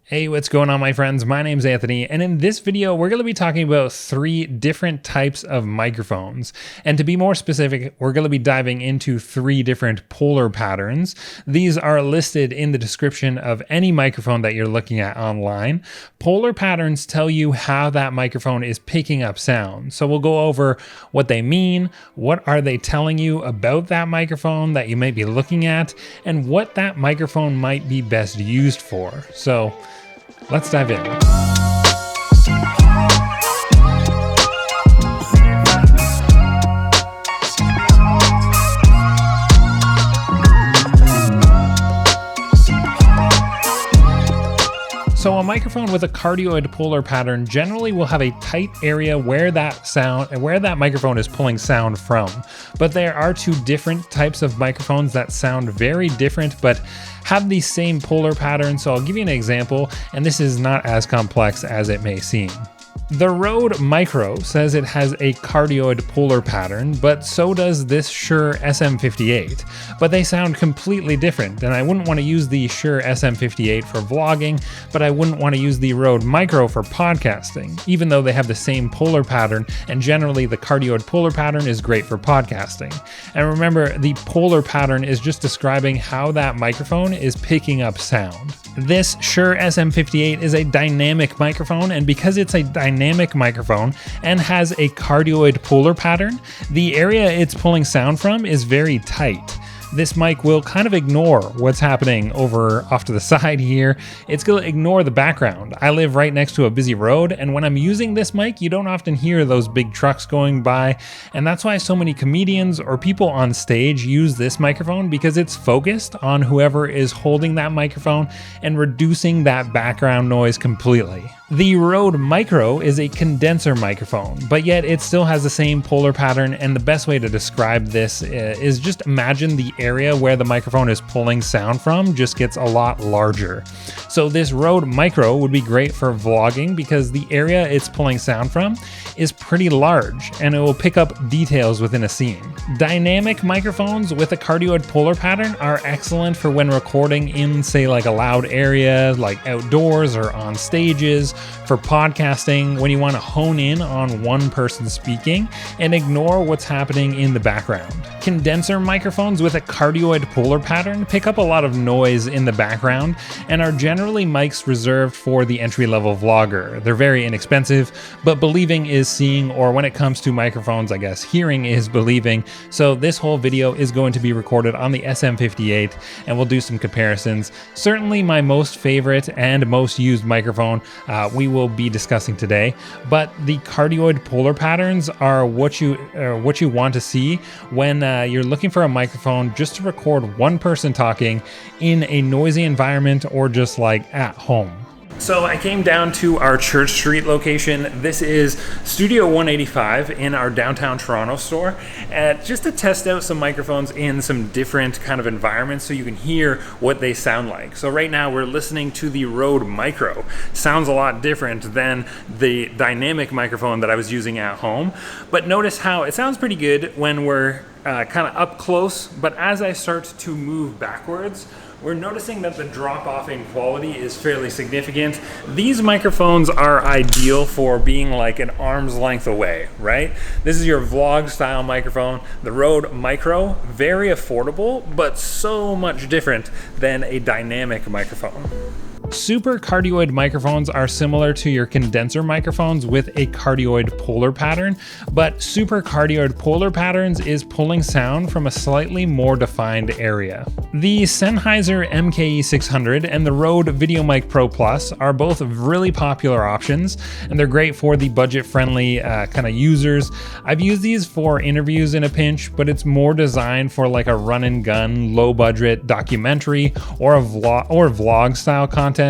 Hey, what's going on, my friends? My name's Anthony, and in this video, we're going to be talking about 3 different types of microphones. And to be more specific, we're going to be diving into 3 different polar patterns. These are listed in the description of any microphone that you're looking at online. Polar patterns tell you how that microphone is picking up sound. So we'll go over what they mean, what are they telling you about that microphone that you might be looking at, and what that microphone might be best used for. So let's dive in. So a microphone with a cardioid polar pattern generally will have a tight area where that microphone is pulling sound from. But there are 2 different types of microphones that sound very different but have the same polar pattern. So I'll give you an example, and this is not as complex as it may seem. The Rode Micro says it has a cardioid polar pattern, but so does this Shure SM58. But they sound completely different, and I wouldn't want to use the Shure SM58 for vlogging, but I wouldn't want to use the Rode Micro for podcasting, even though they have the same polar pattern, and generally the cardioid polar pattern is great for podcasting. And remember, the polar pattern is just describing how that microphone is picking up sound. This Shure SM58 is a dynamic microphone, and because it's a dynamic microphone and has a cardioid polar pattern, the area it's pulling sound from is very tight. This mic will kind of ignore what's happening over off to the side here. It's going to ignore the background. I live right next to a busy road, and when I'm using this mic, you don't often hear those big trucks going by, and that's why so many comedians or people on stage use this microphone, because it's focused on whoever is holding that microphone and reducing that background noise completely. The Rode Micro is a condenser microphone, but yet it still has the same polar pattern, and the best way to describe this is just imagine the area where the microphone is pulling sound from just gets a lot larger. So this Rode Micro would be great for vlogging because the area it's pulling sound from is pretty large, and it will pick up details within a scene. Dynamic microphones with a cardioid polar pattern are excellent for when recording in, say, like a loud area, like outdoors or on stages. For podcasting, when you want to hone in on one person speaking and ignore what's happening in the background. Condenser microphones with a cardioid polar pattern pick up a lot of noise in the background and are generally mics reserved for the entry-level vlogger. They're very inexpensive, but believing is seeing, or when it comes to microphones, I guess hearing is believing. So this whole video is going to be recorded on the SM58, and we'll do some comparisons. Certainly my most favorite and most used microphone we will be discussing today, but the cardioid polar patterns are what you want to see when you're looking for a microphone just to record one person talking in a noisy environment or just like at home. So I came down to our Church Street location. This is Studio 185 in our downtown Toronto store, just to test out some microphones in some different kind of environments so you can hear what they sound like. So right now we're listening to the Rode Micro. Sounds a lot different than the dynamic microphone that I was using at home, but notice how it sounds pretty good when we're kind of up close, but as I start to move backwards, we're noticing that the drop off in quality is fairly significant. These microphones are ideal for being like an arm's length away, right? This is your vlog style microphone. The Rode Micro, very affordable, but so much different than a dynamic microphone. Super cardioid microphones are similar to your condenser microphones with a cardioid polar pattern, but super cardioid polar patterns is pulling sound from a slightly more defined area. The Sennheiser MKE600 and the Rode VideoMic Pro Plus are both really popular options, and they're great for the budget-friendly kind of users. I've used these for interviews in a pinch, but it's more designed for like a run-and-gun, low-budget documentary or vlog style content.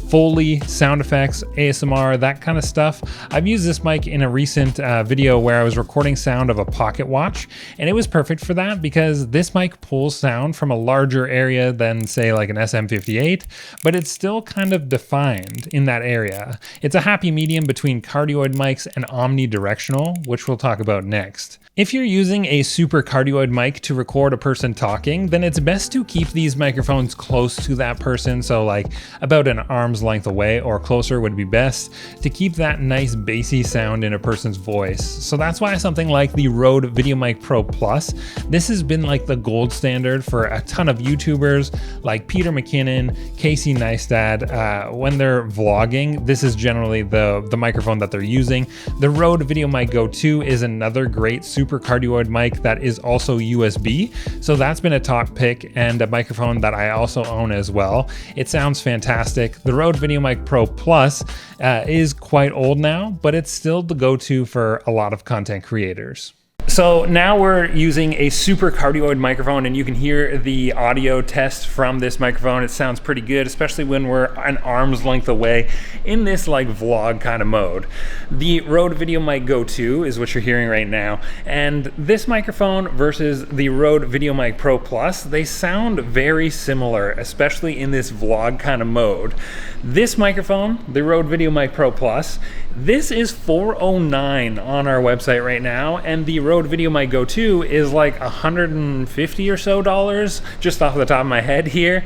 Foley, sound effects, ASMR, that kind of stuff. I've used this mic in a recent video where I was recording sound of a pocket watch, and it was perfect for that because this mic pulls sound from a larger area than, say, like an SM58, but it's still kind of defined in that area. It's a happy medium between cardioid mics and omnidirectional, which we'll talk about next. If you're using a super cardioid mic to record a person talking, then it's best to keep these microphones close to that person, so like a about an arm's length away or closer would be best to keep that nice bassy sound in a person's voice. So that's why something like the Rode VideoMic Pro Plus, this has been like the gold standard for a ton of YouTubers like Peter McKinnon, Casey Neistat. When they're vlogging, this is generally the microphone that they're using. The Rode VideoMic GO 2 is another great super cardioid mic that is also USB. So that's been a top pick and a microphone that I also own as well. It sounds fantastic. The Rode VideoMic Pro Plus is quite old now, but it's still the go-to for a lot of content creators. So now we're using a super cardioid microphone, and you can hear the audio test from this microphone. It sounds pretty good, especially when we're an arm's length away in this like vlog kind of mode. The Rode VideoMic GO 2 is what you're hearing right now. And this microphone versus the Rode VideoMic Pro Plus, they sound very similar, especially in this vlog kind of mode. This microphone, the Rode VideoMic Pro Plus, this is $409 on our website right now, and the Rode VideoMic GO 2 is like $150 or so, just off the top of my head here.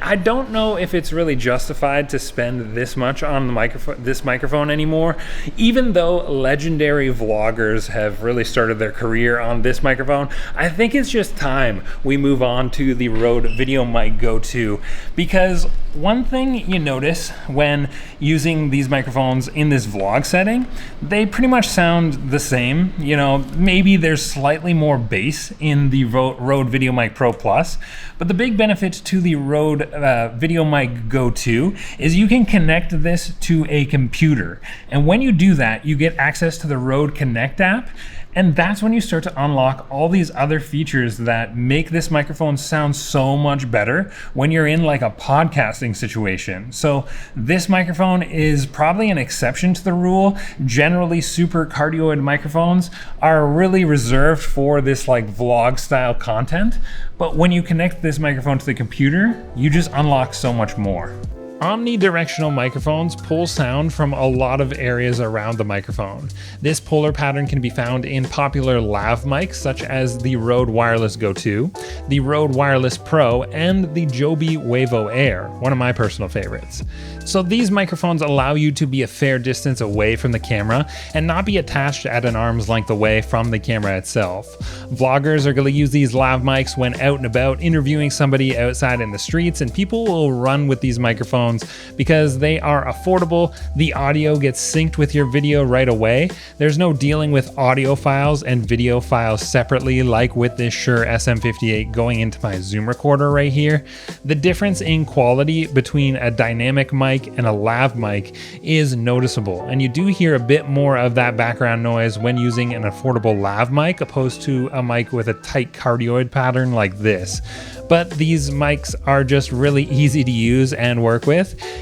I don't know if it's really justified to spend this much on this microphone anymore, even though legendary vloggers have really started their career on this microphone. I think it's just time we move on to the Rode VideoMic GO 2, because one thing you notice when using these microphones in this vlog setting, they pretty much sound the same. You know, maybe there's slightly more bass in the Rode VideoMic Pro Plus, but the big benefit to the Rode VideoMic GO 2 is you can connect this to a computer. And when you do that, you get access to the Rode Connect app. And that's when you start to unlock all these other features that make this microphone sound so much better when you're in like a podcasting situation. So this microphone is probably an exception to the rule. Generally, super cardioid microphones are really reserved for this like vlog style content. But when you connect this microphone to the computer, you just unlock so much more. Omnidirectional microphones pull sound from a lot of areas around the microphone. This polar pattern can be found in popular lav mics such as the Rode Wireless GO 2, the Rode Wireless Pro, and the Joby Wavo Air, one of my personal favorites. So these microphones allow you to be a fair distance away from the camera and not be attached at an arm's length away from the camera itself. Vloggers are going to use these lav mics when out and about interviewing somebody outside in the streets, and people will run with these microphones because they are affordable. The audio gets synced with your video right away. There's no dealing with audio files and video files separately like with this Shure SM58 going into my Zoom recorder right here. The difference in quality between a dynamic mic and a lav mic is noticeable, and you do hear a bit more of that background noise when using an affordable lav mic opposed to a mic with a tight cardioid pattern like this. But these mics are just really easy to use and work with.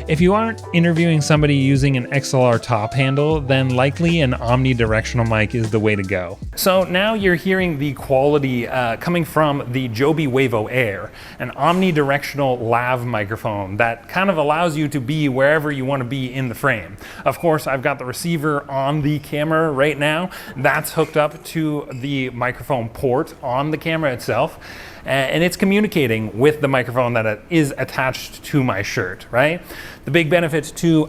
If you aren't interviewing somebody using an XLR top handle, then likely an omnidirectional mic is the way to go. So now you're hearing the quality coming from the Joby Wavo Air, an omnidirectional lav microphone that kind of allows you to be wherever you want to be in the frame. Of course, I've got the receiver on the camera right now. That's hooked up to the microphone port on the camera itself. And it's communicating with the microphone that is attached to my shirt, right? The big benefit to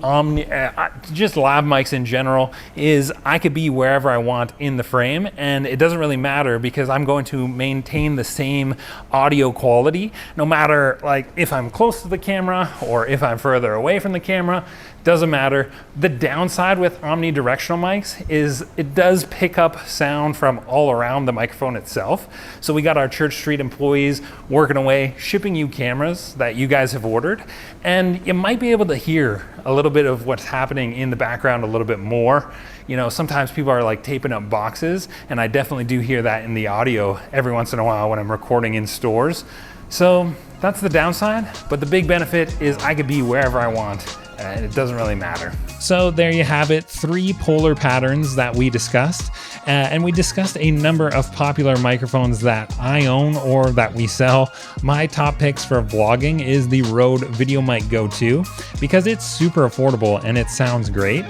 just lav mics in general is I could be wherever I want in the frame, and it doesn't really matter because I'm going to maintain the same audio quality no matter like if I'm close to the camera or if I'm further away from the camera. Doesn't matter. The downside with omnidirectional mics is it does pick up sound from all around the microphone itself. So we got our Church Street employees working away, shipping you cameras that you guys have ordered, and you might be able to hear a little bit of what's happening in the background a little bit more. You know, sometimes people are like taping up boxes, and I definitely do hear that in the audio every once in a while when I'm recording in stores. So that's the downside, but the big benefit is I could be wherever I want. And it doesn't really matter. So there you have it, 3 polar patterns that we discussed. And we discussed a number of popular microphones that I own or that we sell. My top picks for vlogging is the Rode VideoMic GO 2 because it's super affordable and it sounds great.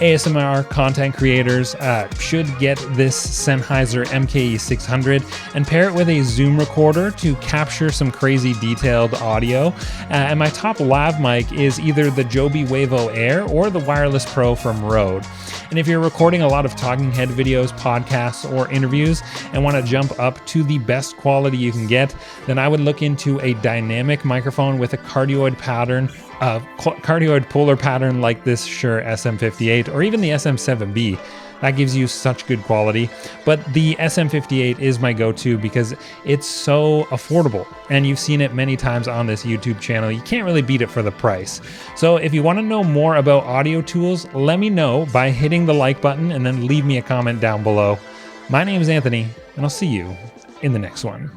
ASMR content creators should get this Sennheiser MKE600 and pair it with a Zoom recorder to capture some crazy detailed audio. And my top lav mic is either the Joby Wavo Air or the Wireless Pro from Rode. And if you're recording a lot of talking head videos, podcasts, or interviews and want to jump up to the best quality you can get, then I would look into a dynamic microphone with a cardioid pattern, cardioid polar pattern like this Shure SM58 or even the SM7B. That gives you such good quality. But the SM58 is my go-to because it's so affordable. And you've seen it many times on this YouTube channel. You can't really beat it for the price. So if you want to know more about audio tools, let me know by hitting the like button and then leave me a comment down below. My name is Anthony, and I'll see you in the next one.